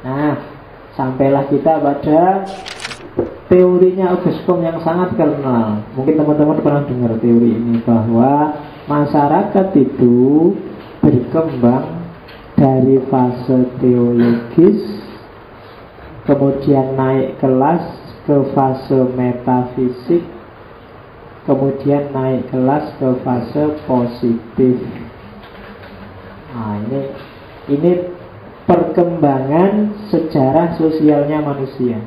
Nah, sampailah kita pada teorinya Auguste Comte yang sangat terkenal. Mungkin teman-teman pernah dengar teori ini, bahwa masyarakat itu berkembang dari fase teologis, kemudian naik kelas ke fase metafisik, kemudian naik kelas ke fase positif. Nah, ini perkembangan sejarah sosialnya manusia.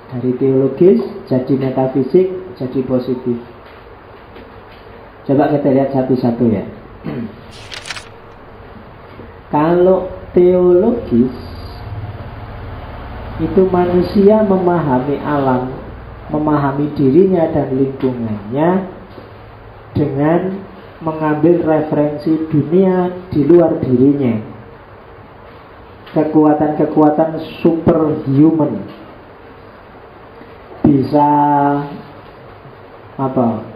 Dari teologis jadi metafisik, jadi positif. Coba kita lihat satu-satu ya. Kalau teologis itu manusia memahami alam, memahami dirinya dan lingkungannya dengan mengambil referensi dunia di luar dirinya. Kekuatan-kekuatan superhuman, bisa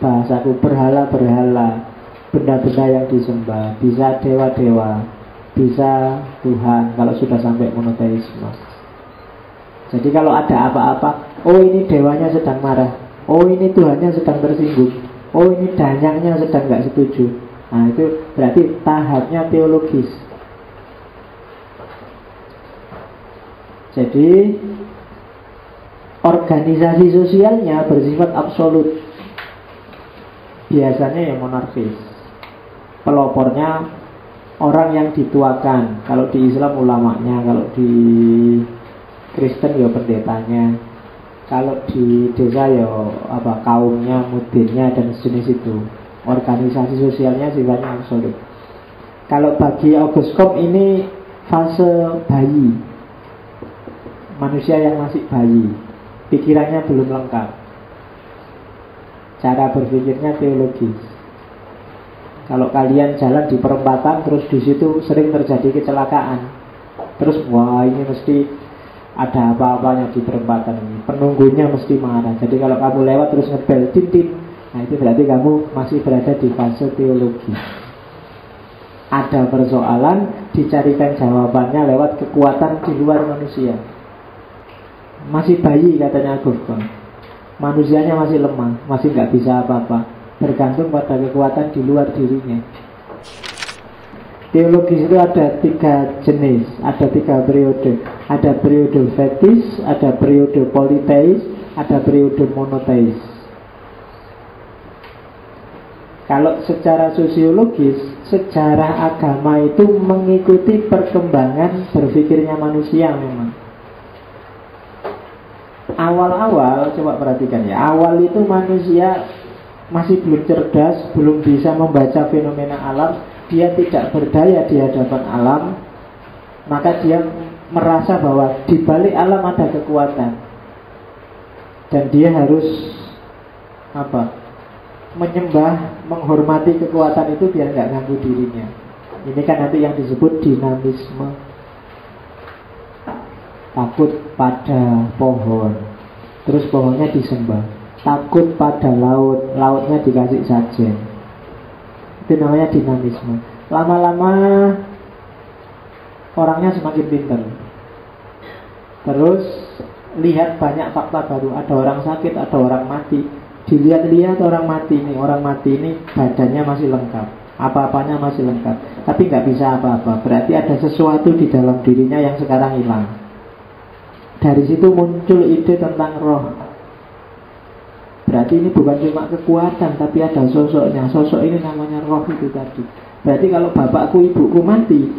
bahasaku, berhala-berhala, benda-benda yang disembah, bisa dewa-dewa, bisa Tuhan kalau sudah sampai monoteisme. Jadi kalau ada apa-apa, oh ini dewanya sedang marah, oh ini Tuhannya sedang tersinggung, oh ini danyangnya sedang gak setuju. Nah itu berarti tahapnya teologis. Jadi organisasi sosialnya bersifat absolut. Biasanya yang monarkis. Pelopornya orang yang dituakan. Kalau di Islam ulamanya, kalau di Kristen ya pendetanya, kalau di desa ya kaumnya, mudirnya dan sejenis itu. Organisasi sosialnya sifatnya absolut. Kalau bagi Auguste Comte ini fase bayi. Manusia yang masih bayi, pikirannya belum lengkap, cara berpikirnya teologis. Kalau kalian jalan di perempatan terus di situ sering terjadi kecelakaan, terus wah ini mesti ada apa-apanya di perempatan ini, penunggunya mesti marah. Jadi kalau kamu lewat terus ngebel tin, nah itu berarti kamu masih berada di fase teologi. Ada persoalan, dicarikan jawabannya lewat kekuatan di luar manusia. Masih bayi katanya Auguste Comte. Manusianya masih lemah, masih nggak bisa apa-apa, bergantung pada kekuatan di luar dirinya. Teologis itu ada 3 jenis, ada 3 periode. Ada periode fetis, ada periode politeis, ada periode monoteis. Kalau secara sosiologis, sejarah agama itu mengikuti perkembangan berpikirnya manusia memang. Awal-awal, coba perhatikan ya, awal itu manusia masih belum cerdas, belum bisa membaca fenomena alam, dia tidak berdaya di hadapan alam, maka dia merasa bahwa di balik alam ada kekuatan, dan dia harus menyembah, menghormati kekuatan itu biar nggak ganggu dirinya. Ini kan nanti yang disebut dinamisme. Takut pada pohon, terus pohonnya disembah. Takut pada laut, lautnya dikasih sajen. Itu namanya dinamisme. Lama-lama orangnya semakin pintar. Terus lihat banyak fakta baru. Ada orang sakit, ada orang mati. Dilihat-lihat orang mati ini badannya masih lengkap, apa-apanya masih lengkap, tapi nggak bisa apa-apa. Berarti ada sesuatu di dalam dirinya yang sekarang hilang. Dari situ muncul ide tentang roh. Berarti ini bukan cuma kekuatan, tapi ada sosoknya. Sosok ini namanya roh itu tadi. Berarti kalau bapakku, ibuku mati,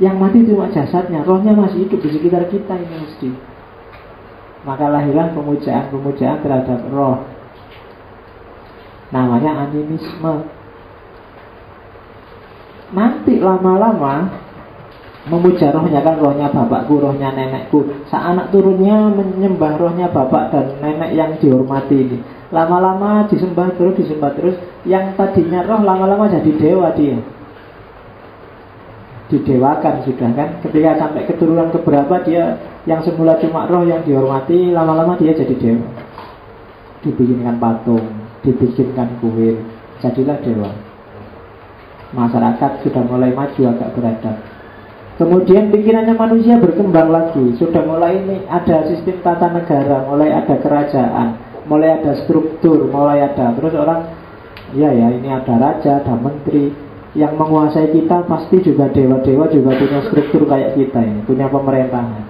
yang mati cuma jasadnya, rohnya masih hidup di sekitar kita ini mesti. Maka lahirlah pemujaan terhadap roh. Namanya animisme. Nanti lama-lama memuja rohnya, kan rohnya bapakku, rohnya nenekku. Anak turunnya menyembah rohnya bapak dan nenek yang dihormati ini. Lama-lama disembah terus. Yang tadinya roh lama-lama jadi dewa dia. Didewakan sudah kan. Ketika sampai keturunan keberapa dia yang semula cuma roh yang dihormati, lama-lama dia jadi dewa. Dibikinkan patung, dibikinkan kuil, jadilah dewa. Masyarakat sudah mulai maju agak beradab. Kemudian pikirannya manusia berkembang lagi. Sudah mulai ini ada sistem tata negara, mulai ada kerajaan, mulai ada struktur, mulai ada. Terus orang, ya ini ada raja, ada menteri. Yang menguasai kita pasti juga dewa-dewa juga punya struktur kayak kita ini, punya pemerintahan.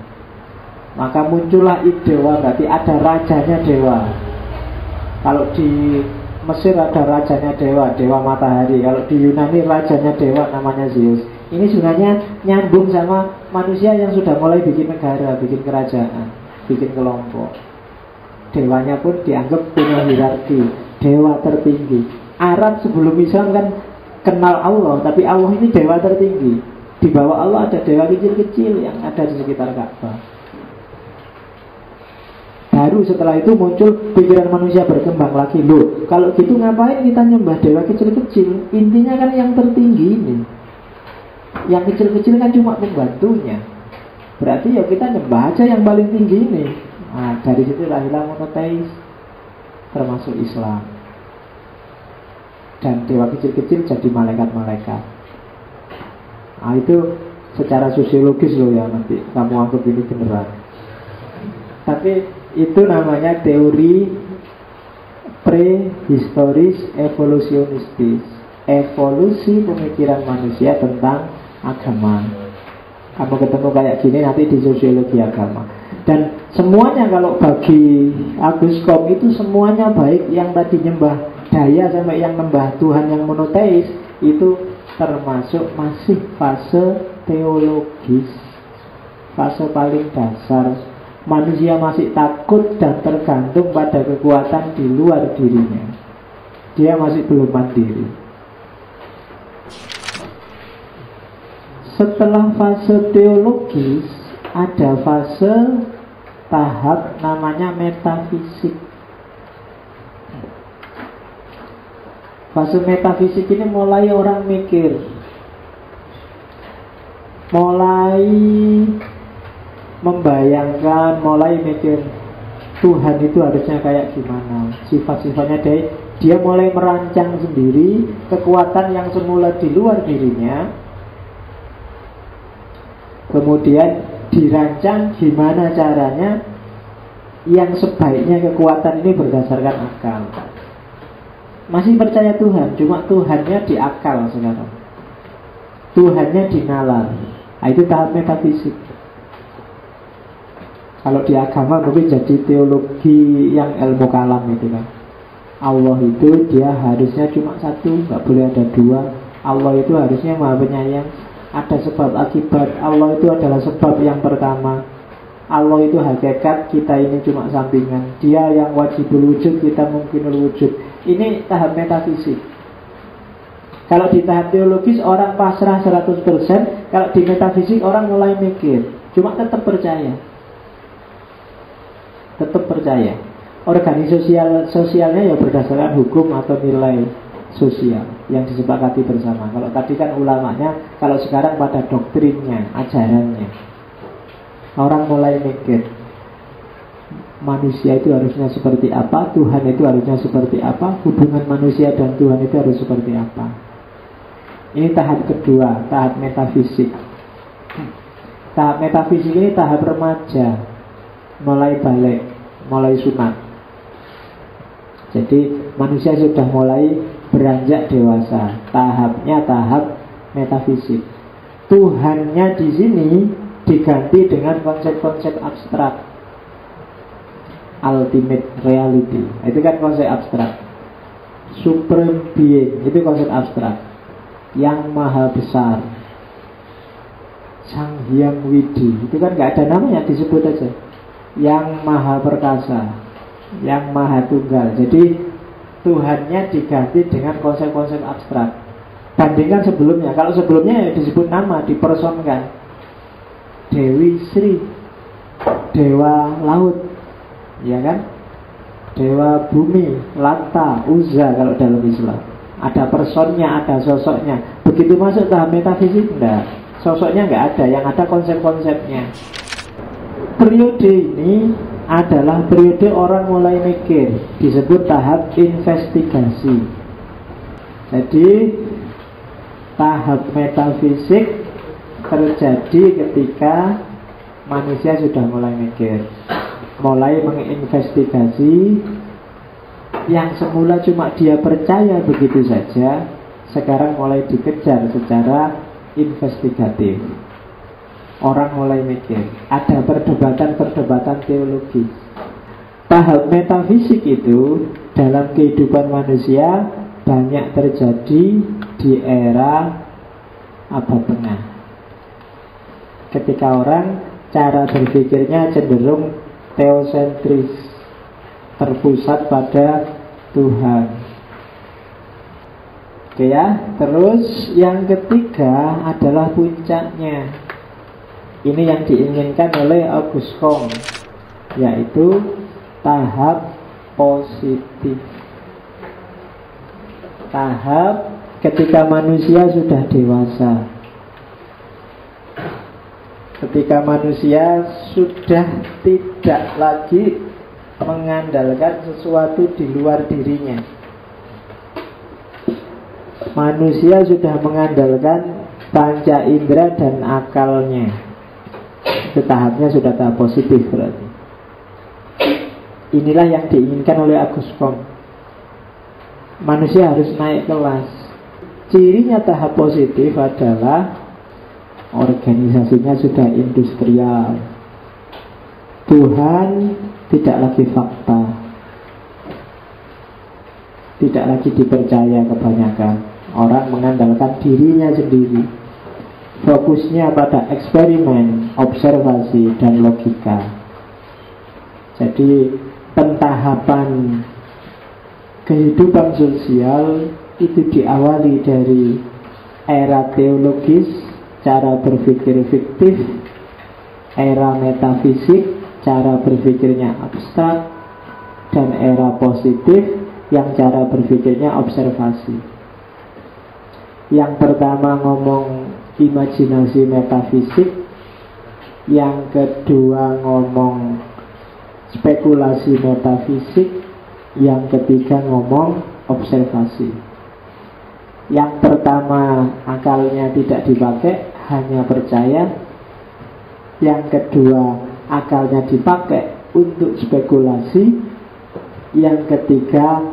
Maka muncullah ide, berarti ada rajanya dewa. Kalau di Mesir ada rajanya dewa, dewa matahari. Kalau di Yunani rajanya dewa namanya Zeus. Ini sebenarnya nyambung sama manusia yang sudah mulai bikin negara, bikin kerajaan, bikin kelompok. Dewanya pun dianggap punya hierarki, dewa tertinggi. Arab sebelum Islam kan kenal Allah, tapi Allah ini dewa tertinggi. Di bawah Allah ada dewa kecil-kecil yang ada di sekitar Ka'bah. Baru setelah itu muncul pikiran manusia berkembang lagi. Loh, kalau gitu ngapain kita nyembah dewa kecil-kecil? Intinya kan yang tertinggi ini. Yang kecil-kecil kan cuma pembantunya. Berarti ya kita nyembah aja yang paling tinggi ini. Nah, dari situ lahirlah monoteis, termasuk Islam. Dan dewa kecil-kecil jadi malaikat-malaikat. Nah, itu secara sosiologis loh ya, nanti kamu anggap ini beneran. Tapi itu namanya teori prehistoris evolusionistis. Evolusi pemikiran manusia tentang agama. Kamu ketemu kayak gini nanti di sosiologi agama. Dan semuanya kalau bagi Agus Kom itu semuanya baik. Yang tadi nyembah daya sampai yang nyembah Tuhan yang monoteis, itu termasuk masih fase teologis, fase paling dasar. Manusia masih takut dan tergantung pada kekuatan di luar dirinya. Dia masih belum mandiri. Setelah fase teologis, ada fase tahap namanya metafisik. Fase metafisik ini mulai orang mikir, mulai membayangkan, mulai mikir Tuhan itu harusnya kayak gimana, sifat-sifatnya. Dia mulai merancang sendiri kekuatan yang semula di luar dirinya, kemudian dirancang gimana caranya yang sebaiknya kekuatan ini berdasarkan akal. Masih percaya Tuhan, cuma Tuhannya di akal sekarang, Tuhannya di nalar. Nah, itu tahap metafisik. Kalau di agama mungkin jadi teologi yang ilmu kalam itu kan. Allah itu dia harusnya cuma satu, nggak boleh ada dua. Allah itu harusnya maha penyayang. Ada sebab akibat. Allah itu adalah sebab yang pertama. Allah itu hakikat, kita ini cuma sampingan. Dia yang wajibul wujud, kita mungkinul wujud. Ini tahap metafisik. Kalau di tahap teologis orang pasrah 100%. Kalau di metafisik orang mulai mikir, cuma tetap percaya. Tetap percaya. Organisasi sosialnya ya berdasarkan hukum atau nilai sosial yang disepakati bersama. Kalau tadi kan ulamanya, kalau sekarang pada doktrinnya, ajarannya. Orang mulai mikir, manusia itu harusnya seperti apa, Tuhan itu harusnya seperti apa, hubungan manusia dan Tuhan itu harus seperti apa. Ini tahap kedua, tahap metafisik. Tahap metafisik ini tahap remaja, mulai balik, mulai sunat. Jadi manusia sudah mulai beranjak dewasa. Tahapnya tahap metafisik. Tuhannya di sini diganti dengan konsep-konsep abstrak. Ultimate reality, itu kan konsep abstrak. Supreme being, itu konsep abstrak. Yang maha besar, Sang Hyang Widi, itu kan gak ada namanya, disebut aja. Yang maha perkasa, yang maha tunggal. Jadi Tuhannya diganti dengan konsep-konsep abstrak. Bandingkan sebelumnya. Kalau sebelumnya ya disebut nama, dipersonkan. Dewi Sri, Dewa Laut, ya kan? Dewa Bumi, Lata, Uzza kalau dalam Islam. Ada personnya, ada sosoknya. Begitu masuk tahap metafisik, enggak. Sosoknya enggak ada, yang ada konsep-konsepnya. Periode ini adalah periode orang mulai mikir, disebut tahap investigasi. Jadi tahap metafisik terjadi ketika manusia sudah mulai mikir, mulai menginvestigasi. Yang semula cuma dia percaya begitu saja, sekarang mulai dikejar secara investigatif. Orang mulai mikir, ada perdebatan-perdebatan teologis. Tahap metafisik itu dalam kehidupan manusia banyak terjadi di era abad tengah, ketika orang cara berpikirnya cenderung teosentris, terpusat pada Tuhan. Oke ya. Terus yang ketiga adalah puncaknya. Ini yang diinginkan oleh Auguste Comte, yaitu tahap positif. Tahap ketika manusia sudah dewasa, ketika manusia sudah tidak lagi mengandalkan sesuatu di luar dirinya. Manusia sudah mengandalkan panca indera dan akalnya. Itu tahapnya sudah tahap positif berarti. Inilah yang diinginkan oleh Auguste Comte. Manusia harus naik kelas. Cirinya tahap positif adalah organisasinya sudah industrial. Tuhan tidak lagi fakta, tidak lagi dipercaya kebanyakan. Orang mengandalkan dirinya sendiri. Fokusnya pada eksperimen, observasi, dan logika. Jadi pentahapan kehidupan sosial itu diawali dari era teologis, cara berpikir fiktif, era metafisik, cara berpikirnya abstrak, dan era positif yang cara berpikirnya observasi. Yang pertama ngomong imajinasi metafisik, yang kedua ngomong spekulasi metafisik, yang ketiga ngomong observasi. Yang pertama akalnya tidak dipakai, hanya percaya. Yang kedua akalnya dipakai untuk spekulasi. Yang ketiga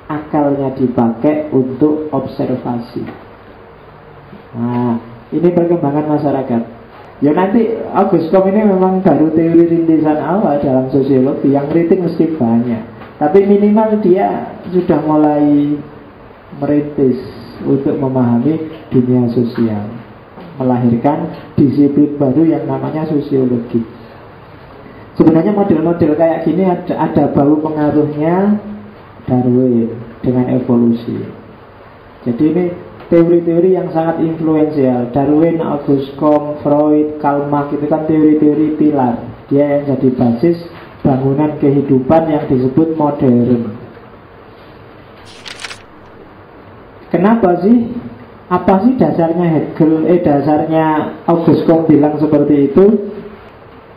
akalnya dipakai untuk observasi. Nah, ini perkembangan masyarakat. Ya nanti Auguste Comte ini memang baru teori rintisan awal dalam sosiologi. Yang kritik mesti banyak, tapi minimal dia sudah mulai merintis untuk memahami dunia sosial, melahirkan disiplin baru yang namanya sosiologi. Sebenarnya model-model kayak gini ada bau pengaruhnya Darwin dengan evolusi. Jadi ini teori-teori yang sangat influensial. Darwin, Auguste Comte, Freud, Karl Marx itu kan teori-teori pilar. Dia yang jadi basis bangunan kehidupan yang disebut modern. Kenapa sih? Apa sih dasarnya Hegel? Dasarnya Auguste Comte bilang seperti itu?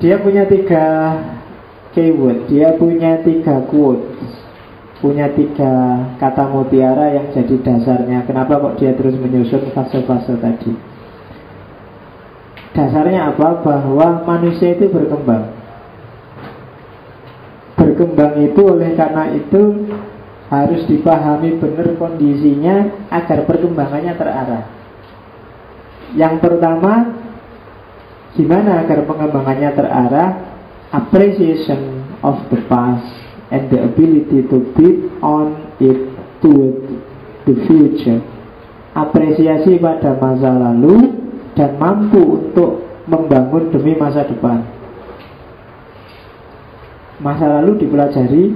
Dia punya 3 keyword, dia punya 3 quotes, punya 3 kata mutiara yang jadi dasarnya. Kenapa kok dia terus menyusun fase-fase tadi? Dasarnya apa? Bahwa manusia itu berkembang. Berkembang itu oleh karena itu harus dipahami benar kondisinya agar perkembangannya terarah. Yang pertama, gimana agar pengembangannya terarah? Appreciation of the past and the ability to build on it to the future. Apresiasi pada masa lalu dan mampu untuk membangun demi masa depan. Masa lalu dipelajari,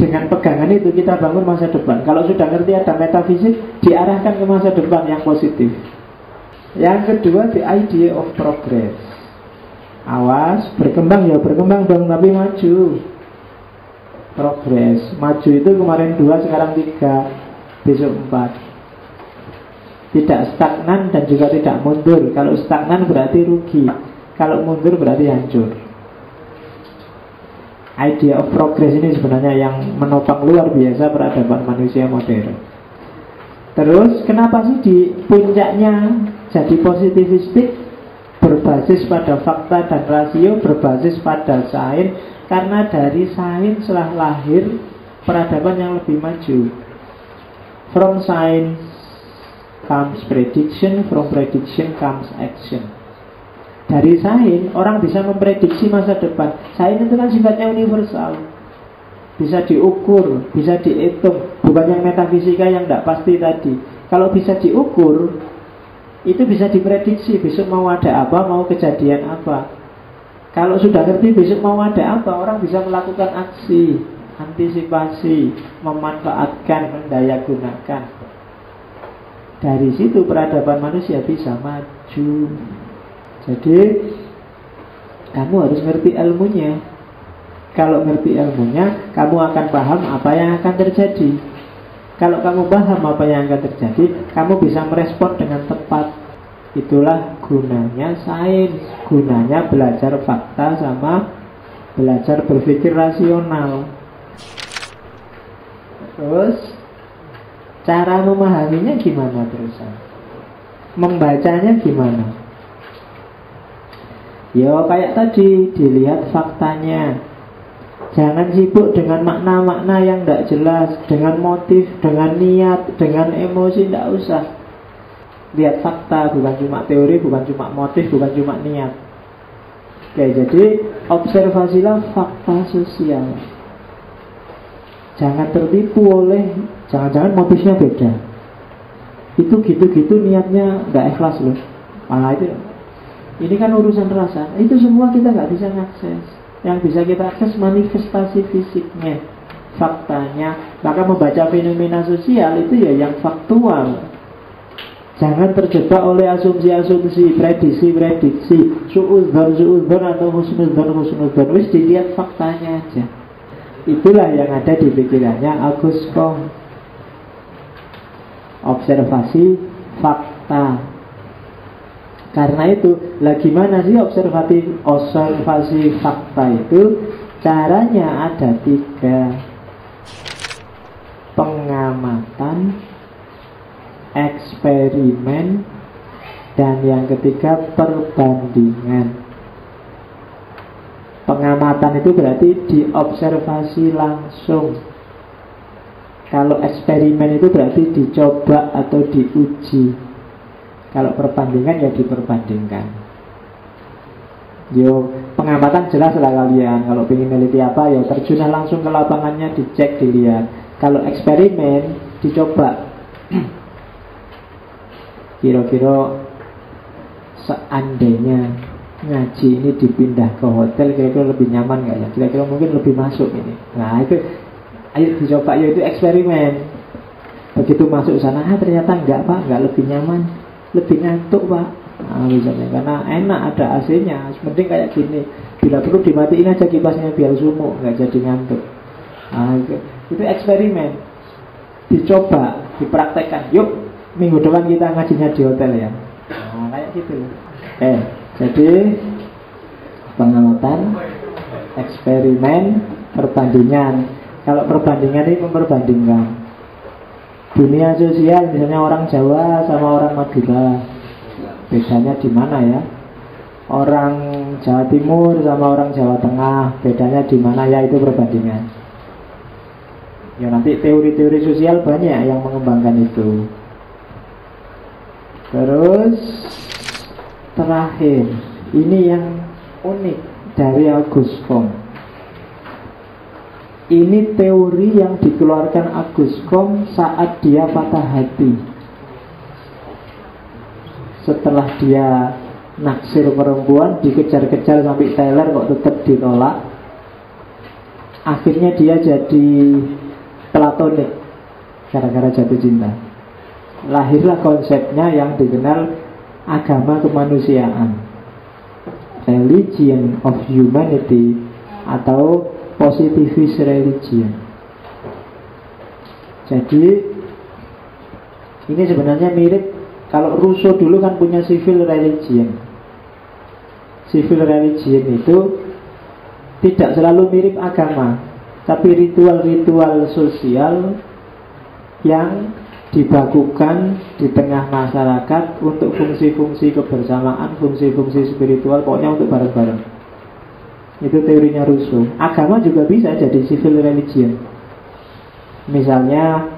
dengan pegangan itu kita bangun masa depan. Kalau sudah ngerti ada metafisik, diarahkan ke masa depan yang positif. Yang kedua, the idea of progress. Awas, berkembang ya berkembang dong, tapi maju. Progress, maju itu kemarin 2, sekarang 3, besok 4. Tidak stagnan dan juga tidak mundur. Kalau stagnan berarti rugi, kalau mundur berarti hancur. Idea of progress ini sebenarnya yang menopang luar biasa peradaban manusia modern. Terus kenapa sih di puncaknya jadi positivistik? berbasis pada fakta dan rasio, berbasis pada sains. Karena dari sains telah lahir peradaban yang lebih maju. From science comes prediction, from prediction comes action. Dari sains orang bisa memprediksi masa depan. Sains itu kan sifatnya universal, bisa diukur, bisa dihitung. Bukan yang metafisika yang tidak pasti tadi. Kalau bisa diukur, itu bisa diprediksi. Besok mau ada apa, mau kejadian apa. Kalau sudah ngerti besok mau ada apa, orang bisa melakukan aksi, antisipasi, memanfaatkan, mendayagunakan. Dari situ peradaban manusia bisa maju. Jadi kamu harus ngerti ilmunya. Kalau ngerti ilmunya, kamu akan paham apa yang akan terjadi. Kalau kamu paham apa yang akan terjadi, kamu bisa merespon dengan tepat. Itulah gunanya sains. Gunanya belajar fakta sama belajar berpikir rasional. Terus cara memahaminya gimana terusan? Membacanya gimana? Ya kayak tadi, dilihat faktanya. Jangan sibuk dengan makna-makna yang tidak jelas, dengan motif, dengan niat, dengan emosi, tidak usah. Lihat fakta, bukan cuma teori, bukan cuma motif, bukan cuma niat. Oke, jadi observasilah fakta sosial. Jangan tertipu oleh, jangan-jangan motifnya beda. Itu gitu-gitu niatnya nggak ikhlas loh. Itu, ini kan urusan rasa. Itu semua kita nggak bisa ngakses. Yang bisa kita akses manifestasi fisiknya, faktanya. Maka membaca fenomena sosial itu ya yang faktual. Jangan terjebak oleh asumsi-asumsi, prediksi-prediksi, su'udzon atau husnudzon. Wis dilihat faktanya aja. Itulah yang ada di pikirannya Auguste Comte. Observasi fakta. Karena itu, gimana sih observasi fakta itu? Caranya ada 3. Pengamatan, eksperimen, dan yang ketiga perbandingan. Pengamatan itu berarti diobservasi langsung. Kalau eksperimen itu berarti dicoba atau diuji. Kalau perbandingan ya diperbandingkan. Yo, pengamatan jelas lah kalian. Kalau ingin meneliti apa ya terjunlah langsung ke lapangannya, dicek, dilihat. Kalau eksperimen dicoba. Kira-kira seandainya ngaji ini dipindah ke hotel, kira-kira lebih nyaman nggak ya? Kira-kira mungkin lebih masuk ini. Nah itu, ayo dicoba, ya itu eksperimen. Begitu masuk sana, ternyata enggak pak, enggak lebih nyaman, lebih ngantuk pak. Nah, misalnya karena enak ada AC-nya, penting kayak gini. Bila perlu dimatiin aja kipasnya biar sumuk, nggak jadi ngantuk. Nah, itu eksperimen, dicoba, dipraktekkan. Yuk minggu depan kita ngajinya di hotel ya. Nah, kayak gitu. Jadi pengamatan, eksperimen, perbandingan. Kalau perbandingan ini memperbandingkan dunia sosial, misalnya orang Jawa sama orang Madura, bedanya di mana ya? Orang Jawa Timur sama orang Jawa Tengah, bedanya di mana ya? Itu perbandingan. Ya nanti teori-teori sosial banyak yang mengembangkan itu. Terus terakhir, ini yang unik dari Auguste Comte. Ini teori yang dikeluarkan Auguste Comte saat dia patah hati. Setelah dia naksir perempuan, dikejar-kejar sampai Taylor kok tetap ditolak. Akhirnya dia jadi platonik gara-gara jatuh cinta. Lahirlah konsepnya yang dikenal agama kemanusiaan, religion of humanity, atau positivist religion. Jadi ini sebenarnya mirip. Kalau Rousseau dulu kan punya civil religion. Civil religion itu tidak selalu mirip agama, tapi ritual-ritual sosial yang dibakukan di tengah masyarakat untuk fungsi-fungsi kebersamaan, fungsi-fungsi spiritual, pokoknya untuk bareng-bareng. Itu teorinya Rousseau. Agama juga bisa jadi civil religion. Misalnya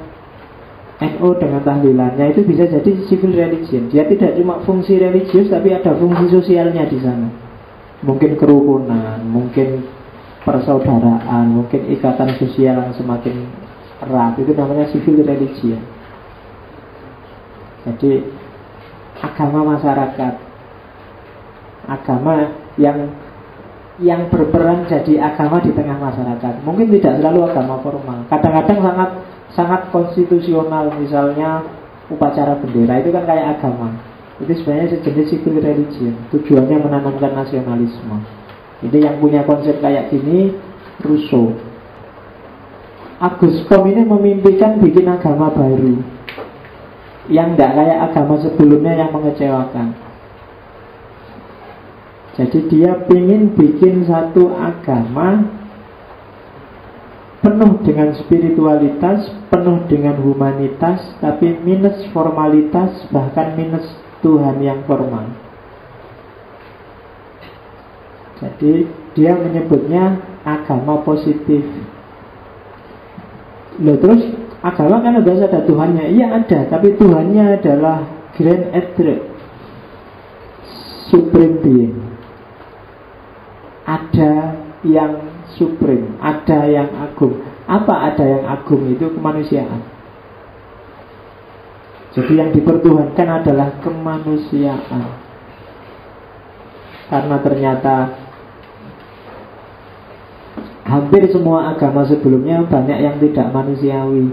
NU dengan tahlilannya itu bisa jadi civil religion. Dia tidak cuma fungsi religius, tapi ada fungsi sosialnya di sana. Mungkin kerukunan, mungkin persaudaraan, mungkin ikatan sosial yang semakin erat. Itu namanya civil religion. Jadi agama masyarakat, agama yang berperan jadi agama di tengah masyarakat. Mungkin tidak selalu agama formal. Kadang-kadang sangat konstitusional, misalnya upacara bendera itu kan kayak agama. Itu sebenarnya sejenis civil religion. Tujuannya menanamkan nasionalisme. Ini yang punya konsep kayak gini Rousseau. Auguste Comte ini memimpikan bikin agama baru yang tidak kayak agama sebelumnya yang mengecewakan. Jadi dia ingin bikin satu agama penuh dengan spiritualitas, penuh dengan humanitas, tapi minus formalitas, bahkan minus Tuhan yang formal. Jadi dia menyebutnya agama positif. Loh, terus agama kan biasa ada Tuhannya. Iya ada, tapi Tuhannya adalah Grand Etre, Supreme Being. Ada yang supreme, ada yang agung. Apa ada yang agung? Itu kemanusiaan. Jadi yang dipertuhankan adalah kemanusiaan. Karena ternyata hampir semua agama sebelumnya banyak yang tidak manusiawi.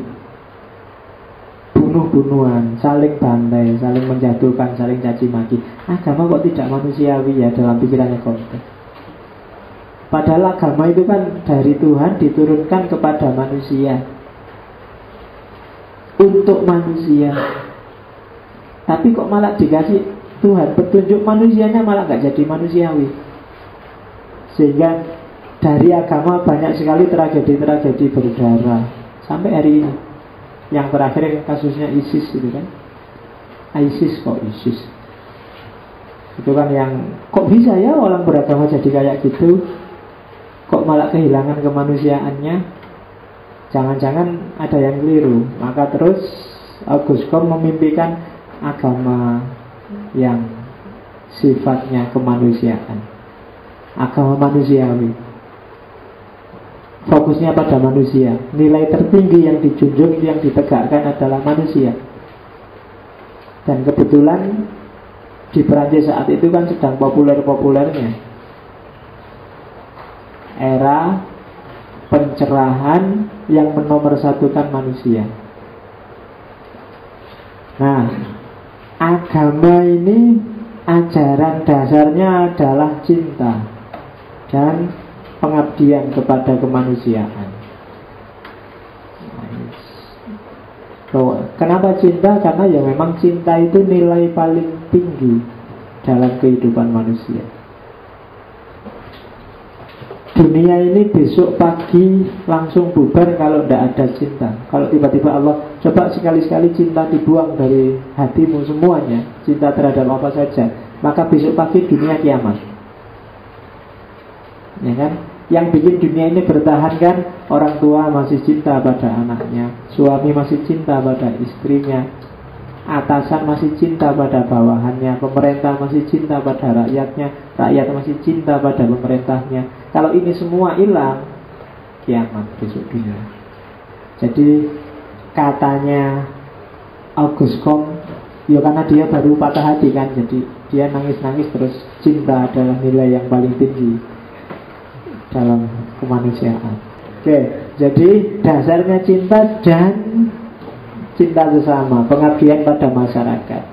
Bunuh-bunuhan, saling bantai, saling menjatuhkan, saling caci maki. Agama kok tidak manusiawi ya dalam pikirannya konteks. Padahal agama itu kan dari Tuhan diturunkan kepada manusia, untuk manusia. Tapi kok malah dikasih Tuhan petunjuk manusianya malah gak jadi manusiawi. Sehingga dari agama banyak sekali tragedi-tragedi berdarah sampai hari ini. Yang terakhir kasusnya ISIS itu kan. ISIS itu kan yang kok bisa ya orang beragama jadi kayak gitu. Kok malah kehilangan kemanusiaannya? Jangan-jangan ada yang keliru. Maka terus Auguste Comte memimpikan agama yang sifatnya kemanusiaan, agama manusiawi. Fokusnya pada manusia. Nilai tertinggi yang dijunjung, yang ditegakkan adalah manusia. Dan kebetulan di Perancis saat itu kan sedang populer-populernya era pencerahan yang menomorsatukan manusia. Nah, agama ini ajaran dasarnya adalah cinta dan pengabdian kepada kemanusiaan. Kenapa cinta? Karena ya memang cinta itu nilai paling tinggi dalam kehidupan manusia. Dunia ini besok pagi langsung bubar kalau tidak ada cinta. Kalau tiba-tiba Allah coba sekali-sekali cinta dibuang dari hatimu semuanya, cinta terhadap apa saja, maka besok pagi dunia kiamat. Ya kan? Yang bikin dunia ini bertahan kan orang tua masih cinta pada anaknya, suami masih cinta pada istrinya, atasan masih cinta pada bawahannya, pemerintah masih cinta pada rakyatnya, rakyat masih cinta pada pemerintahnya. Kalau ini semua hilang, kiamat besok dunia. Jadi katanya Auguste Comte, ya karena dia baru patah hati kan, jadi dia nangis-nangis terus. Cinta adalah nilai yang paling tinggi dalam kemanusiaan. Oke, jadi dasarnya cinta dan cinta sesama, pengabdian pada masyarakat.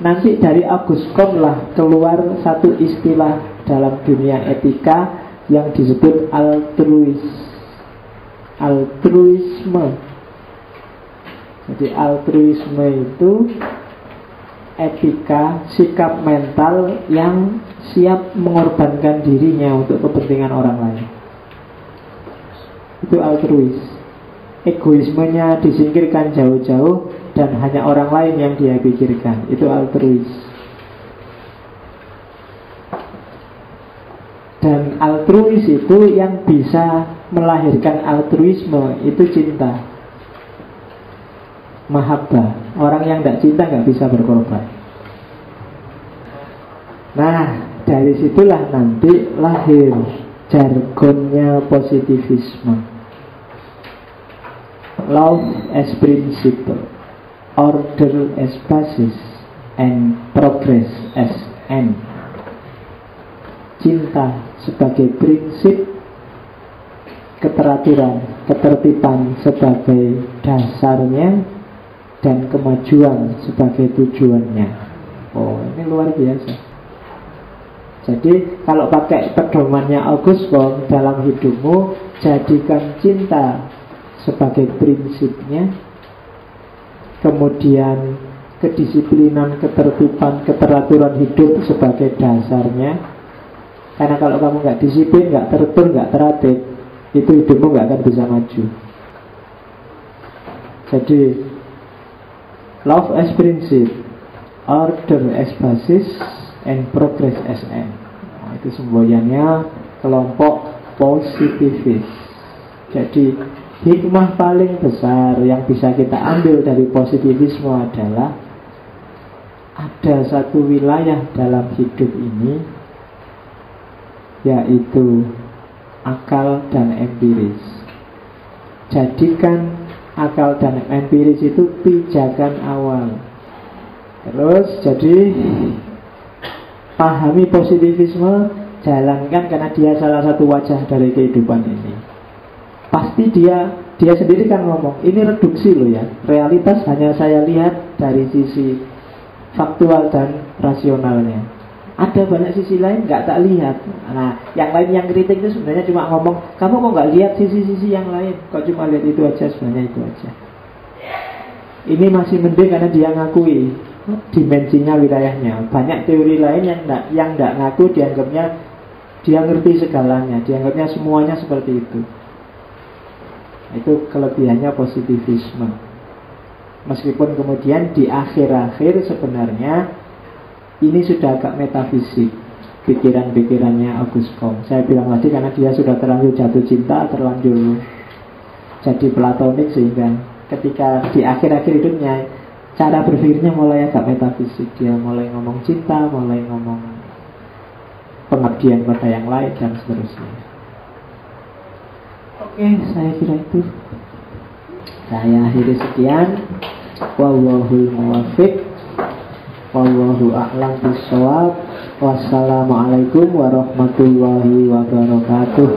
Nanti dari Auguste Comte lah keluar satu istilah dalam dunia etika yang disebut altruisme. Jadi altruisme itu etika, sikap mental yang siap mengorbankan dirinya untuk kepentingan orang lain. Itu altruis. Egoismenya disingkirkan jauh-jauh, dan hanya orang lain yang dia pikirkan. Itu altruis. Dan altruis itu yang bisa melahirkan altruisme itu cinta, mahabbah. Orang yang tidak cinta nggak bisa berkorban. Nah, dari situlah nanti lahir jargonnya positivisme. Love as principle, order as basis, and progress as end. Cinta sebagai prinsip, keteraturan, ketertiban sebagai dasarnya, dan kemajuan sebagai tujuannya. Oh, ini luar biasa. Jadi kalau pakai pedomannya August Comte dalam hidupmu, jadikan cinta sebagai prinsipnya, kemudian kedisiplinan, ketertiban, keteraturan hidup sebagai dasarnya. Karena kalau kamu nggak disiplin, nggak teratur, nggak tertib, itu hidupmu nggak akan bisa maju. Jadi love as principle, order as basis, and progress as end. Nah, itu semboyannya kelompok positivis. Jadi hikmah paling besar yang bisa kita ambil dari positivisme adalah ada satu wilayah dalam hidup ini, yaitu akal dan empiris. Jadikan akal dan empiris itu pijakan awal. Terus jadi pahami positivisme, jalankan karena dia salah satu wajah dari kehidupan ini. Pasti dia sendiri kan ngomong, ini reduksi loh ya. Realitas hanya saya lihat dari sisi faktual dan rasionalnya. Ada banyak sisi lain nggak tak lihat. Nah, yang lain yang kritik itu sebenarnya cuma ngomong, kamu kok nggak lihat sisi-sisi yang lain? Kok cuma lihat itu aja? Sebenarnya itu aja. Ini masih mending karena dia ngakui dimensinya, wilayahnya. Banyak teori lain yang nggak ngaku, dianggapnya dia ngerti segalanya, dianggapnya semuanya seperti itu. Itu kelebihannya positivisme. Meskipun kemudian di akhir-akhir sebenarnya ini sudah agak metafisik pikiran-pikirannya August Comte. Saya bilang tadi karena dia sudah terlanjur jatuh cinta, terlanjur jadi platonik, sehingga ketika di akhir-akhir hidupnya cara berpikirnya mulai agak metafisik. Dia mulai ngomong cinta, mulai ngomong pengabdian pada yang lain dan seterusnya. Oke, saya kira itu. Saya akhiri sekian. Wallahul muwaffiq. Wallahu a'lam bishawab. Wassalamualaikum warahmatullahi wabarakatuh.